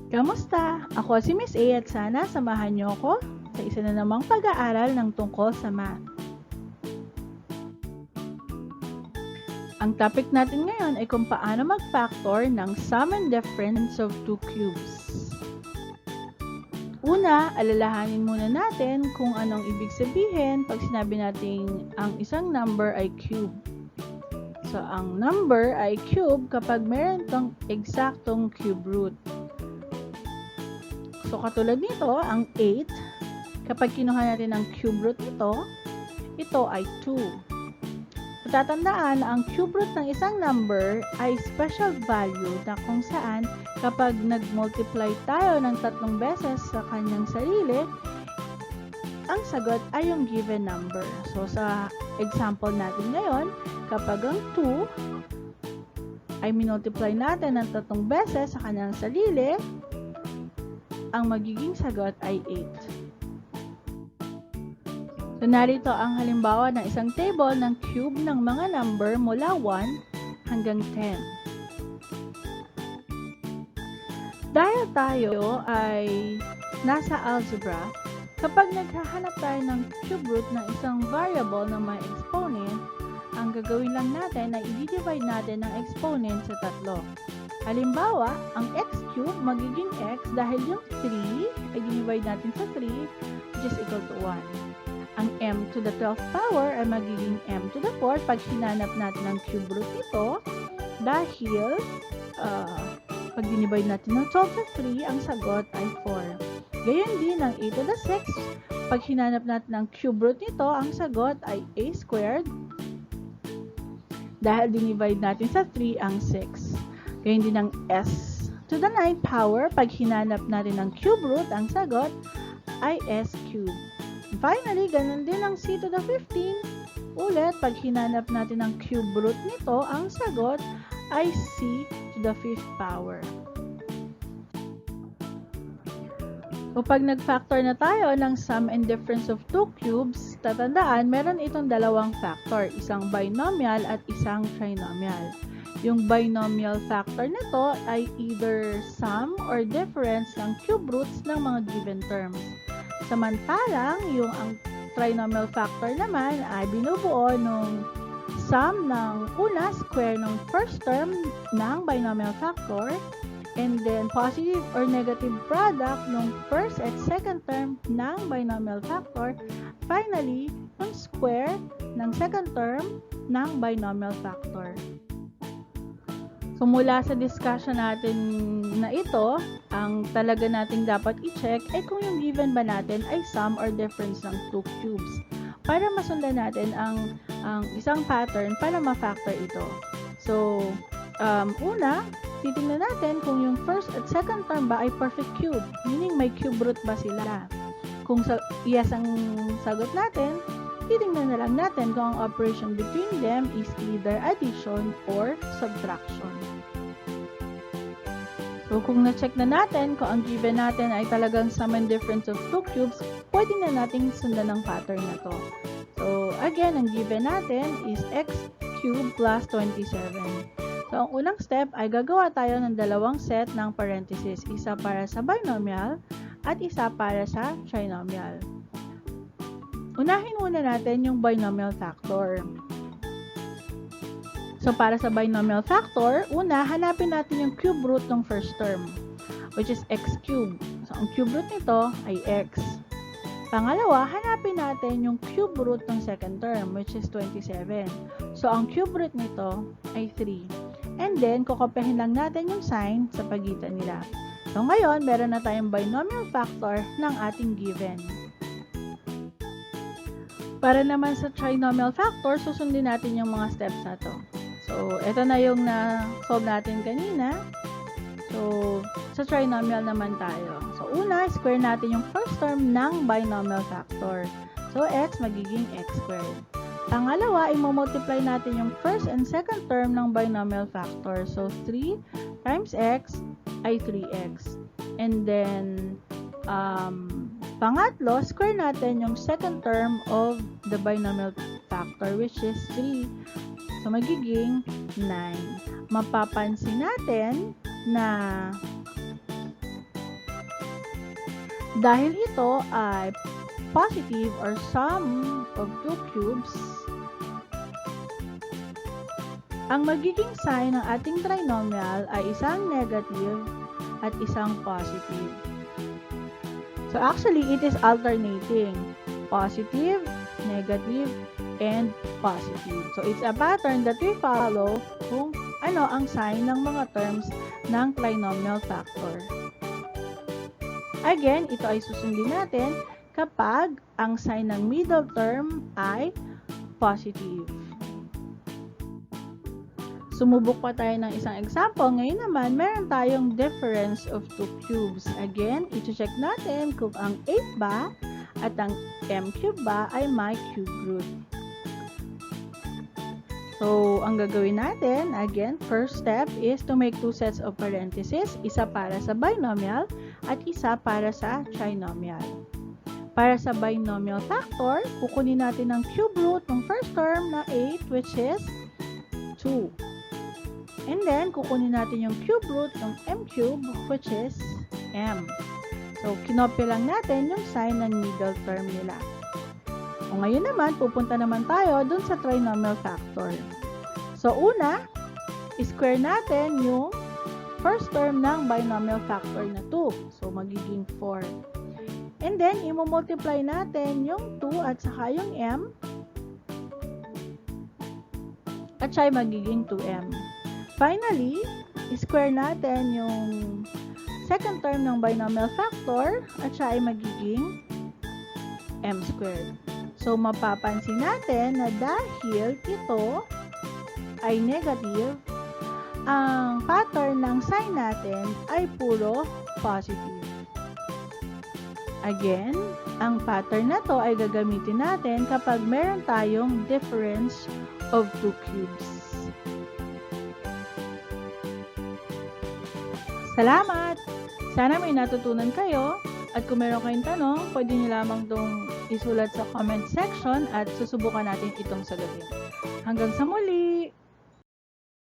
Kamusta? Ako si Miss A at sana samahan niyo ako sa isa na namang pag-aaral ng tungkol sa math. Ang topic natin ngayon ay kung paano mag-factor ng sum and difference of two cubes. Una, alalahanin muna natin kung anong ibig sabihin pag sinabi nating ang isang number ay cube. So, ang number ay cube kapag meron itong eksaktong cube root. So, katulad nito, ang 8, kapag kinuha natin ang cube root nito, ito ay 2. Tatandaan, ang cube root ng isang number ay special value na kung saan kapag nag-multiply tayo ng 3 beses sa kanyang sarili, ang sagot ay yung given number. So, sa example natin ngayon, kapag ang 2 ay minultiply natin ng 3 beses sa kanyang sarili, ang magiging sagot ay 8. So, narito ang halimbawa ng isang table ng cube ng mga number mula 1 hanggang 10. Dahil tayo ay nasa algebra, kapag naghahanap tayo ng cube root ng isang variable na may exponent, ang gagawin lang natin ay i-divide natin ang exponent sa 3. Halimbawa, ang x cube magiging x dahil yung 3 ay dinivide natin sa 3, which is equal to 1. Ang m to the 12th power ay magiging m to the 4th pag hinanap natin ang cube root nito dahil pag dinivide natin ng 12 sa 3, ang sagot ay 4. Gayon din ang a to the 6th, pag hinanap natin ang cube root nito, ang sagot ay a squared dahil dinivide natin sa 3 ang 6. Gayon din ang s to the 9th power, pag hinanap natin ang cube root, ang sagot ay s cubed. Finally, ganun din ang c to the 15. Ulit, pag hinanap natin ang cube root nito, ang sagot ay c to the 5th power. O pag nag-factor na tayo ng sum and difference of two cubes, tatandaan, meron itong dalawang factor, isang binomial at isang trinomial. Yung binomial factor nito ay either sum or difference ng cube roots ng mga given terms. Samantalang, yung ang trinomial factor naman ay binubuo ng sum ng square ng first term ng binomial factor and then positive or negative product ng first at second term ng binomial factor. Finally, yung square ng second term ng binomial factor. So, mula sa discussion natin na ito, ang talaga nating dapat i-check ay kung yung given ba natin ay sum or difference ng two cubes para masundan natin ang isang pattern para ma-factor ito. So, una, titingnan natin kung yung first at second term ba ay perfect cube, meaning may cube root ba sila. Kung yes ang sagot natin, titingnan na lang natin kung ang operation between them is either addition or subtraction. So, kung na-check na natin kung ang given natin ay talagang sum and difference of two cubes, pwede na natin sundan ang pattern na to. So, again, ang given natin is x cubed plus 27. So, ang unang step ay gagawa tayo ng dalawang set ng parentheses, isa para sa binomial at isa para sa trinomial. Unahin muna natin yung binomial factor. So, para sa binomial factor, una, hanapin natin yung cube root ng first term, which is x cubed. So, ang cube root nito ay x. Pangalawa, hanapin natin yung cube root ng second term, which is 27. So, ang cube root nito ay 3. And then, kukopihin lang natin yung sign sa pagitan nila. So, ngayon, meron na tayong binomial factor ng ating given. Para naman sa trinomial factor, susundin natin yung mga steps na to. So, ito na yung na-solve natin kanina. So, sa trinomial naman tayo. So, una, square natin yung first term ng binomial factor. So, x magiging x squared. Pangalawa, i-multiply natin yung first and second term ng binomial factor. So, 3 times x ay 3x. And then, pangatlo, square natin yung second term of the binomial factor, which is 3. So, magiging 9. Mapapansin natin na Dahil ito ay positive or sum of two cubes, ang magiging sign ng ating trinomial ay isang negative at isang positive. So actually, it is alternating. Positive, negative, and positive. So it's a pattern that we follow kung ano ang sign ng mga terms ng trinomial factor. Again, ito ay susundin natin kapag ang sign ng middle term ay positive. Sumubok pa tayo ng isang example. Ngayon naman, meron tayong difference of two cubes. Again, ito-check natin kung ang 8 ba at ang m cube ba ay may cube root. So, ang gagawin natin, again, first step is to make two sets of parentheses. Isa para sa binomial at isa para sa trinomial. Para sa binomial factor, kukunin natin ang cube root ng first term na 8, which is 2. And then, kukunin natin yung cube root ng m cube, which is m. So, kinopya lang natin yung sign ng middle term nila. O ngayon naman, pupunta naman tayo dun sa trinomial factor. So, una, square natin yung first term ng binomial factor na 2. So, magiging 4. And then, i-multiply natin yung 2 at saka yung m. At siya ay magiging 2m. Finally, square natin yung second term ng binomial factor at siya ay magiging m squared. So, mapapansin natin na dahil ito ay negative, ang pattern ng sign natin ay puro positive. Again, ang pattern na to ay gagamitin natin kapag meron tayong difference of two cubes. Salamat! Sana may natutunan kayo at kung meron kayong tanong, pwede nyo lamang itong isulat sa comment section at susubukan natin itong sagutin. Hanggang sa muli!